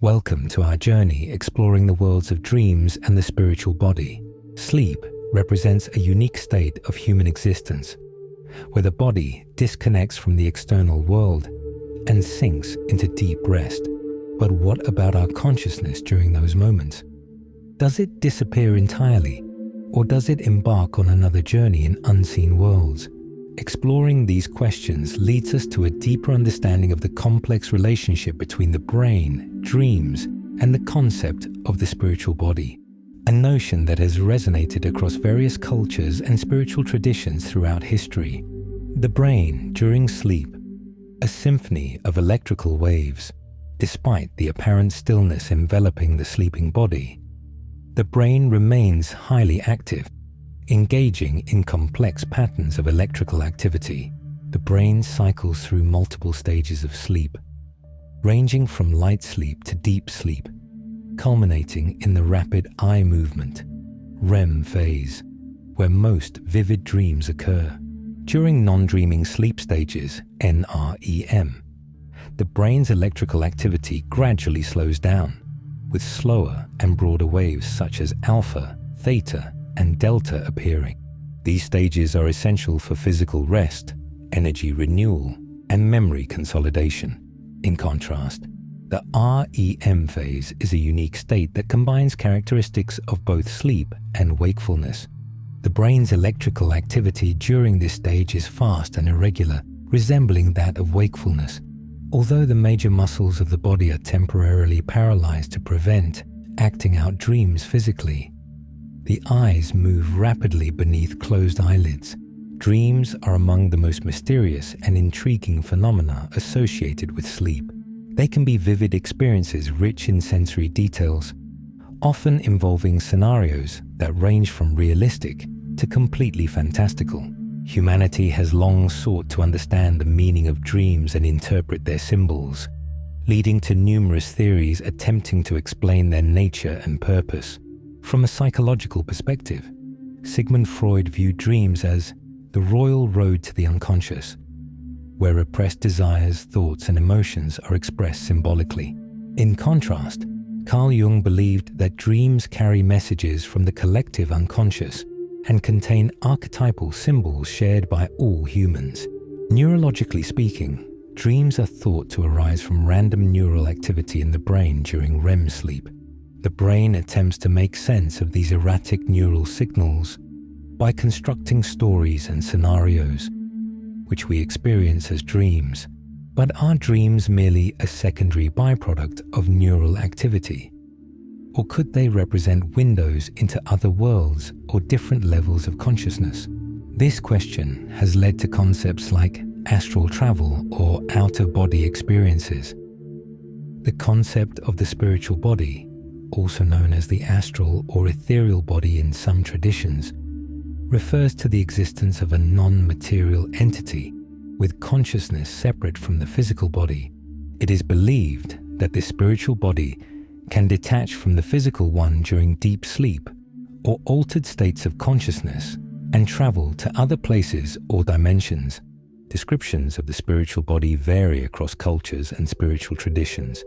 Welcome to our journey exploring the worlds of dreams and the spiritual body. Sleep represents a unique state of human existence, where the body disconnects from the external world and sinks into deep rest. But what about our consciousness during those moments? Does it disappear entirely, or does it embark on another journey in unseen worlds? Exploring these questions leads us to a deeper understanding of the complex relationship between the brain, dreams, and the concept of the spiritual body, a notion that has resonated across various cultures and spiritual traditions throughout history. The brain during sleep, a symphony of electrical waves. Despite the apparent stillness enveloping the sleeping body, the brain remains highly active, engaging in complex patterns of electrical activity. The brain cycles through multiple stages of sleep, ranging from light sleep to deep sleep, culminating in the rapid eye movement, REM phase, where most vivid dreams occur. During non-dreaming sleep stages, NREM, the brain's electrical activity gradually slows down, with slower and broader waves such as alpha, theta, and delta appearing. These stages are essential for physical rest, energy renewal, and memory consolidation. In contrast, the REM phase is a unique state that combines characteristics of both sleep and wakefulness. The brain's electrical activity during this stage is fast and irregular, resembling that of wakefulness. Although the major muscles of the body are temporarily paralyzed to prevent acting out dreams physically, the eyes move rapidly beneath closed eyelids. Dreams are among the most mysterious and intriguing phenomena associated with sleep. They can be vivid experiences rich in sensory details, often involving scenarios that range from realistic to completely fantastical. Humanity has long sought to understand the meaning of dreams and interpret their symbols, leading to numerous theories attempting to explain their nature and purpose. From a psychological perspective, Sigmund Freud viewed dreams as the royal road to the unconscious, where repressed desires, thoughts, and emotions are expressed symbolically. In contrast, Carl Jung believed that dreams carry messages from the collective unconscious and contain archetypal symbols shared by all humans. Neurologically speaking, dreams are thought to arise from random neural activity in the brain during REM sleep. The brain attempts to make sense of these erratic neural signals by constructing stories and scenarios, which we experience as dreams. But are dreams merely a secondary byproduct of neural activity? Or could they represent windows into other worlds or different levels of consciousness? This question has led to concepts like astral travel or out-of-body experiences. The concept of the spiritual body, also known as the astral or ethereal body in some traditions, refers to the existence of a non-material entity with consciousness separate from the physical body. It is believed that the spiritual body can detach from the physical one during deep sleep or altered states of consciousness and travel to other places or dimensions. Descriptions of the spiritual body vary across cultures and spiritual traditions,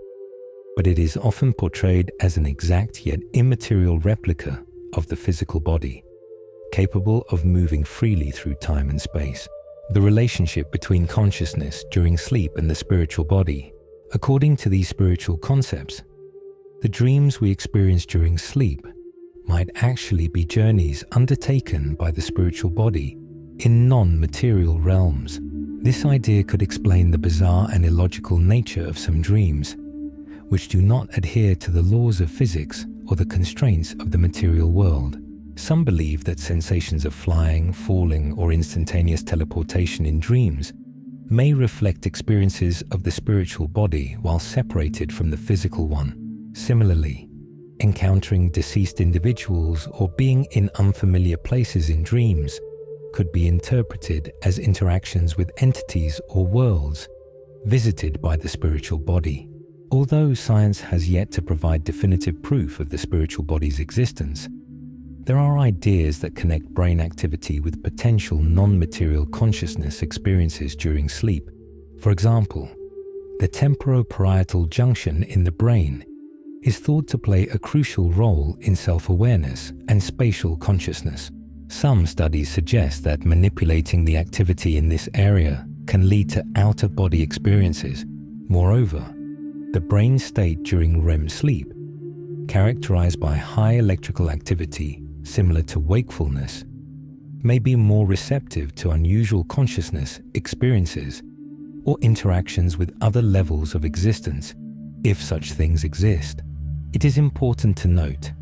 but it is often portrayed as an exact yet immaterial replica of the physical body, capable of moving freely through time and space. The relationship between consciousness during sleep and the spiritual body. According to these spiritual concepts, the dreams we experience during sleep might actually be journeys undertaken by the spiritual body in non-material realms. This idea could explain the bizarre and illogical nature of some dreams, which do not adhere to the laws of physics or the constraints of the material world. Some believe that sensations of flying, falling, or instantaneous teleportation in dreams may reflect experiences of the spiritual body while separated from the physical one. Similarly, encountering deceased individuals or being in unfamiliar places in dreams could be interpreted as interactions with entities or worlds visited by the spiritual body. Although science has yet to provide definitive proof of the spiritual body's existence, there are ideas that connect brain activity with potential non-material consciousness experiences during sleep. For example, the temporoparietal junction in the brain is thought to play a crucial role in self-awareness and spatial consciousness. Some studies suggest that manipulating the activity in this area can lead to out-of-body experiences. Moreover, the brain state during REM sleep, characterized by high electrical activity similar to wakefulness, may be more receptive to unusual consciousness experiences or interactions with other levels of existence, if such things exist. It is important to note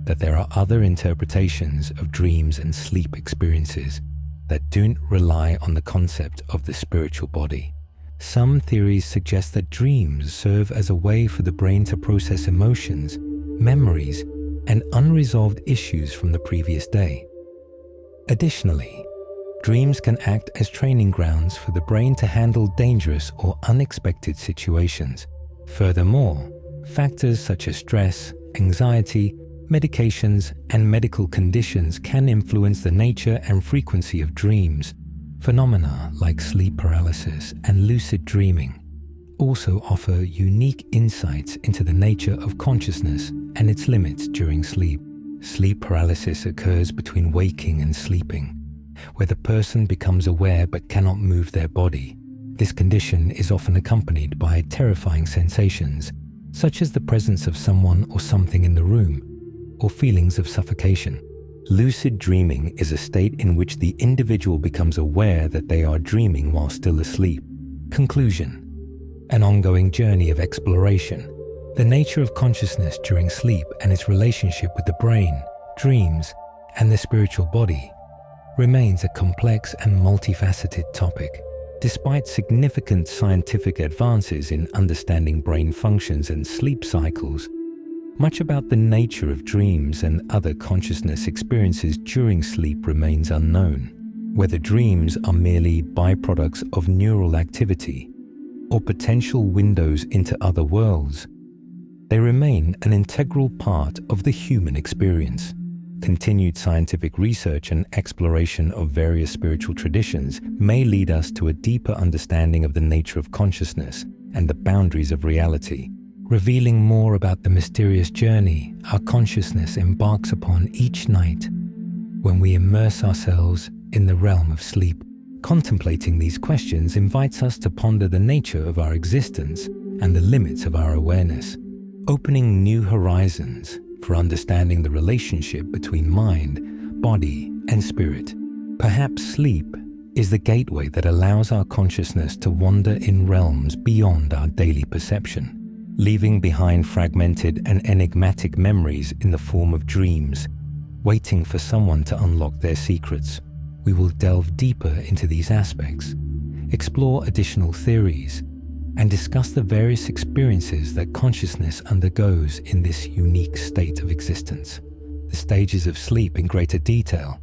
that there are other interpretations of dreams and sleep experiences that don't rely on the concept of the spiritual body. Some theories suggest that dreams serve as a way for the brain to process emotions, memories, and unresolved issues from the previous day. Additionally, dreams can act as training grounds for the brain to handle dangerous or unexpected situations. Furthermore, factors such as stress, anxiety, medications, and medical conditions can influence the nature and frequency of dreams. Phenomena like sleep paralysis and lucid dreaming also offer unique insights into the nature of consciousness and its limits during sleep. Sleep paralysis occurs between waking and sleeping, where the person becomes aware but cannot move their body. This condition is often accompanied by terrifying sensations, such as the presence of someone or something in the room, or feelings of suffocation. Lucid dreaming is a state in which the individual becomes aware that they are dreaming while still asleep. Conclusion: an ongoing journey of exploration. The nature of consciousness during sleep and its relationship with the brain, dreams, and the spiritual body remains a complex and multifaceted topic. Despite significant scientific advances in understanding brain functions and sleep cycles, much about the nature of dreams and other consciousness experiences during sleep remains unknown. Whether dreams are merely byproducts of neural activity or potential windows into other worlds, they remain an integral part of the human experience. Continued scientific research and exploration of various spiritual traditions may lead us to a deeper understanding of the nature of consciousness and the boundaries of reality, revealing more about the mysterious journey our consciousness embarks upon each night when we immerse ourselves in the realm of sleep. Contemplating these questions invites us to ponder the nature of our existence and the limits of our awareness, opening new horizons for understanding the relationship between mind, body, and spirit. Perhaps sleep is the gateway that allows our consciousness to wander in realms beyond our daily perception, leaving behind fragmented and enigmatic memories in the form of dreams, waiting for someone to unlock their secrets. We will delve deeper into these aspects, explore additional theories, and discuss the various experiences that consciousness undergoes in this unique state of existence. The stages of sleep in greater detail,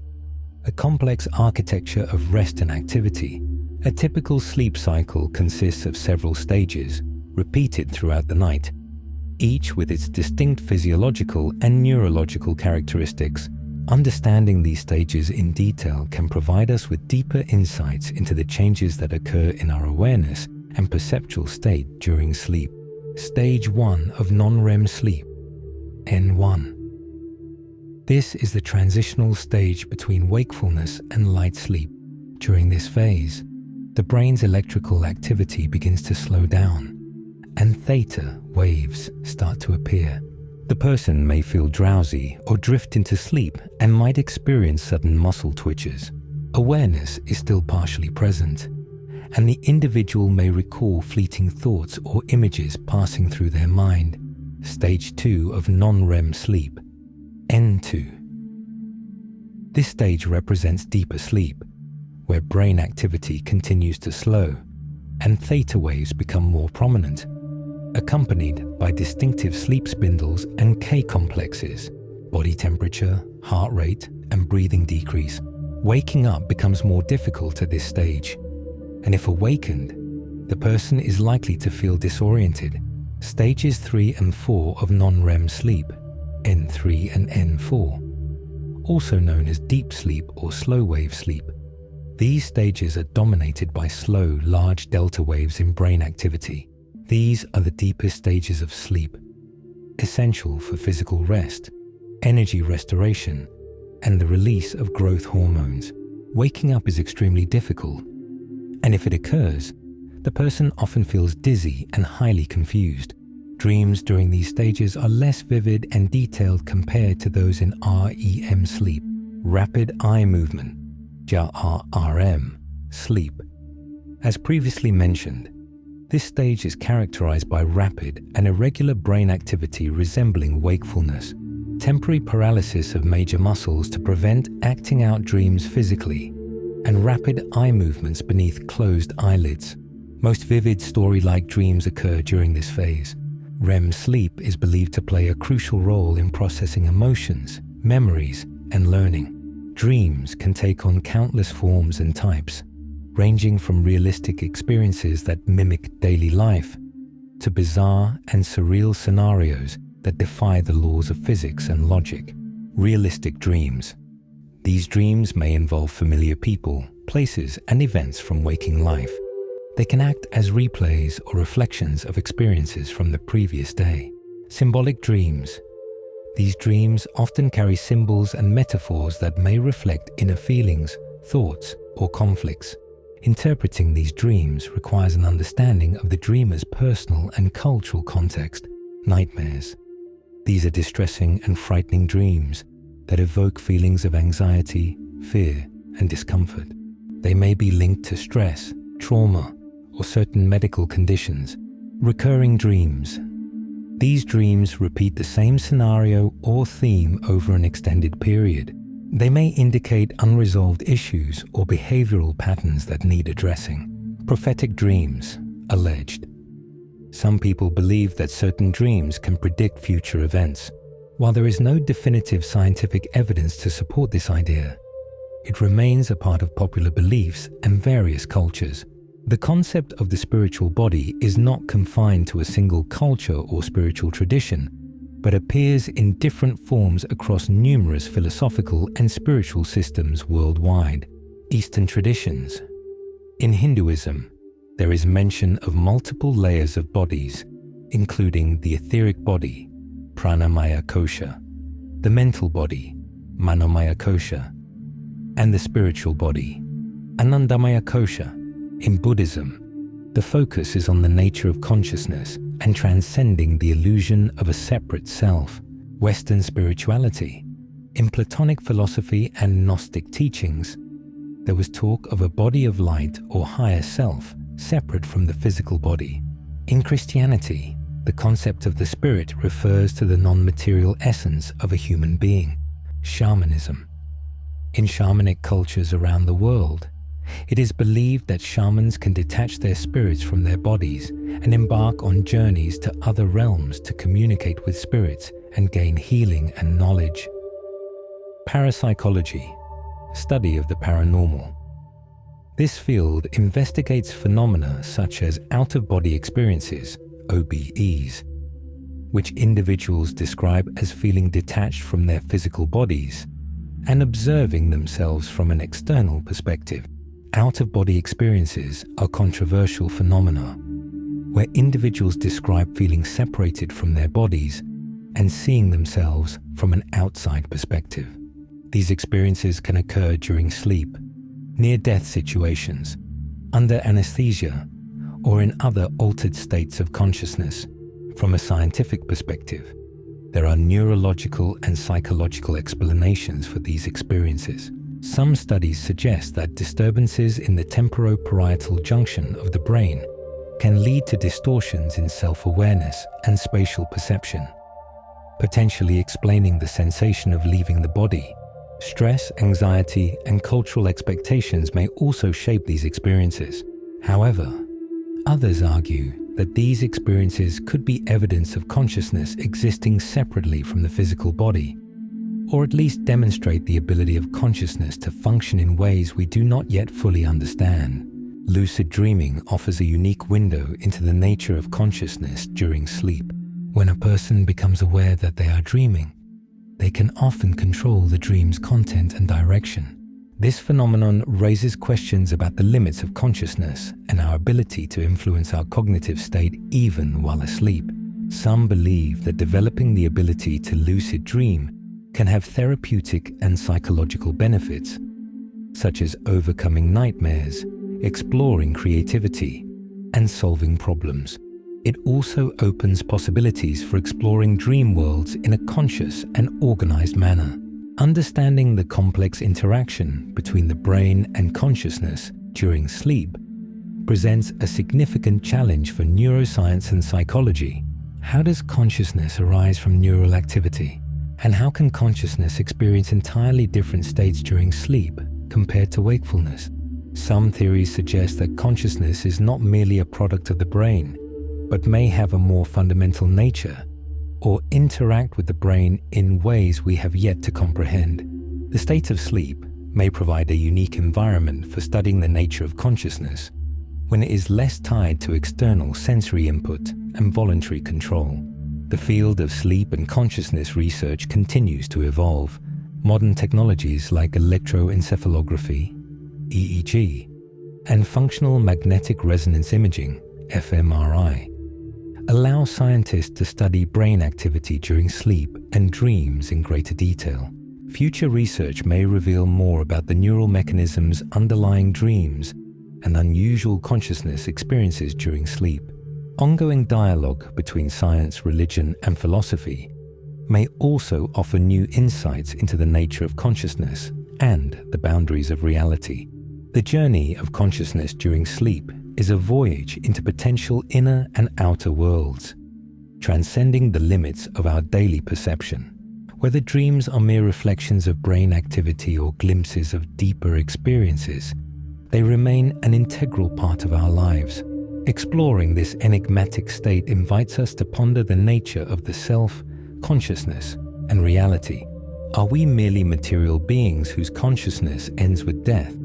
a complex architecture of rest and activity. A typical sleep cycle consists of several stages, repeated throughout the night, each with its distinct physiological and neurological characteristics. Understanding these stages in detail can provide us with deeper insights into the changes that occur in our awareness and perceptual state during sleep. Stage 1 of non-REM sleep, N1. This is the transitional stage between wakefulness and light sleep. During this phase, the brain's electrical activity begins to slow down, and theta waves start to appear. The person may feel drowsy or drift into sleep and might experience sudden muscle twitches. Awareness is still partially present, and the individual may recall fleeting thoughts or images passing through their mind. Stage 2 of non-REM sleep, N2. This stage represents deeper sleep, where brain activity continues to slow and theta waves become more prominent, accompanied by distinctive sleep spindles and K-complexes. Body temperature, heart rate, and breathing decrease. Waking up becomes more difficult at this stage, and if awakened, the person is likely to feel disoriented. Stages 3 and 4 of non-REM sleep, N3 and N4, also known as deep sleep or slow wave sleep. These stages are dominated by slow, large delta waves in brain activity. These are the deepest stages of sleep, essential for physical rest, energy restoration, and the release of growth hormones. Waking up is extremely difficult, and if it occurs, the person often feels dizzy and highly confused. Dreams during these stages are less vivid and detailed compared to those in REM sleep, rapid eye movement, RM sleep. As previously mentioned, this stage is characterized by rapid and irregular brain activity resembling wakefulness, temporary paralysis of major muscles to prevent acting out dreams physically, and rapid eye movements beneath closed eyelids. Most vivid story-like dreams occur during this phase. REM sleep is believed to play a crucial role in processing emotions, memories, and learning. Dreams can take on countless forms and types, ranging from realistic experiences that mimic daily life to bizarre and surreal scenarios that defy the laws of physics and logic. Realistic dreams. These dreams may involve familiar people, places, and events from waking life. They can act as replays or reflections of experiences from the previous day. Symbolic dreams. These dreams often carry symbols and metaphors that may reflect inner feelings, thoughts, or conflicts. Interpreting these dreams requires an understanding of the dreamer's personal and cultural context. Nightmares. These are distressing and frightening dreams that evoke feelings of anxiety, fear, and discomfort. They may be linked to stress, trauma, or certain medical conditions. Recurring dreams. These dreams repeat the same scenario or theme over an extended period. They may indicate unresolved issues or behavioral patterns that need addressing. Prophetic dreams. Alleged. Some people believe that certain dreams can predict future events. While there is no definitive scientific evidence to support this idea, it remains a part of popular beliefs and various cultures. The concept of the spiritual body is not confined to a single culture or spiritual tradition, but appears in different forms across numerous philosophical and spiritual systems worldwide. Eastern traditions. In Hinduism, there is mention of multiple layers of bodies, including the etheric body, pranamaya kosha, the mental body, manomaya kosha, and the spiritual body, anandamaya kosha. In Buddhism, the focus is on the nature of consciousness and transcending the illusion of a separate self. Western spirituality. In Platonic philosophy and Gnostic teachings, there was talk of a body of light or higher self separate from the physical body. In Christianity, the concept of the spirit refers to the non-material essence of a human being. Shamanism. In shamanic cultures around the world, it is believed that shamans can detach their spirits from their bodies and embark on journeys to other realms to communicate with spirits and gain healing and knowledge. Parapsychology, study of the paranormal. This field investigates phenomena such as out-of-body experiences, OBEs, which individuals describe as feeling detached from their physical bodies and observing themselves from an external perspective. Out-of-body experiences are controversial phenomena where individuals describe feeling separated from their bodies and seeing themselves from an outside perspective. These experiences can occur during sleep, near-death situations, under anesthesia, or in other altered states of consciousness. From a scientific perspective, there are neurological and psychological explanations for these experiences. Some studies suggest that disturbances in the temporoparietal junction of the brain can lead to distortions in self-awareness and spatial perception, potentially explaining the sensation of leaving the body. Stress, anxiety, and cultural expectations may also shape these experiences. However, others argue that these experiences could be evidence of consciousness existing separately from the physical body, or at least demonstrate the ability of consciousness to function in ways we do not yet fully understand. Lucid dreaming offers a unique window into the nature of consciousness during sleep. When a person becomes aware that they are dreaming, they can often control the dream's content and direction. This phenomenon raises questions about the limits of consciousness and our ability to influence our cognitive state even while asleep. Some believe that developing the ability to lucid dream can have therapeutic and psychological benefits, such as overcoming nightmares, exploring creativity, and solving problems. It also opens possibilities for exploring dream worlds in a conscious and organized manner. Understanding the complex interaction between the brain and consciousness during sleep presents a significant challenge for neuroscience and psychology. How does consciousness arise from neural activity? And how can consciousness experience entirely different states during sleep compared to wakefulness? Some theories suggest that consciousness is not merely a product of the brain, but may have a more fundamental nature or interact with the brain in ways we have yet to comprehend. The state of sleep may provide a unique environment for studying the nature of consciousness when it is less tied to external sensory input and voluntary control. The field of sleep and consciousness research continues to evolve. Modern technologies like electroencephalography, EEG, and functional magnetic resonance imaging, fMRI, allow scientists to study brain activity during sleep and dreams in greater detail. Future research may reveal more about the neural mechanisms underlying dreams and unusual consciousness experiences during sleep. Ongoing dialogue between science, religion, and philosophy may also offer new insights into the nature of consciousness and the boundaries of reality. The journey of consciousness during sleep is a voyage into potential inner and outer worlds, transcending the limits of our daily perception. Whether dreams are mere reflections of brain activity or glimpses of deeper experiences, they remain an integral part of our lives. Exploring this enigmatic state invites us to ponder the nature of the self, consciousness, and reality. Are we merely material beings whose consciousness ends with death?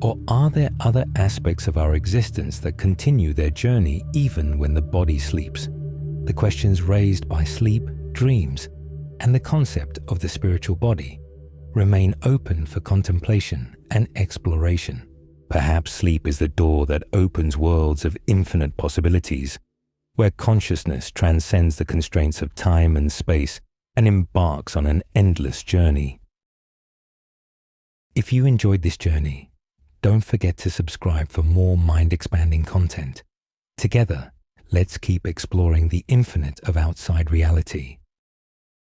Or are there other aspects of our existence that continue their journey even when the body sleeps? The questions raised by sleep, dreams, and the concept of the spiritual body remain open for contemplation and exploration. Perhaps sleep is the door that opens worlds of infinite possibilities, where consciousness transcends the constraints of time and space and embarks on an endless journey. If you enjoyed this journey, don't forget to subscribe for more mind-expanding content. Together, let's keep exploring the infinite of outside reality.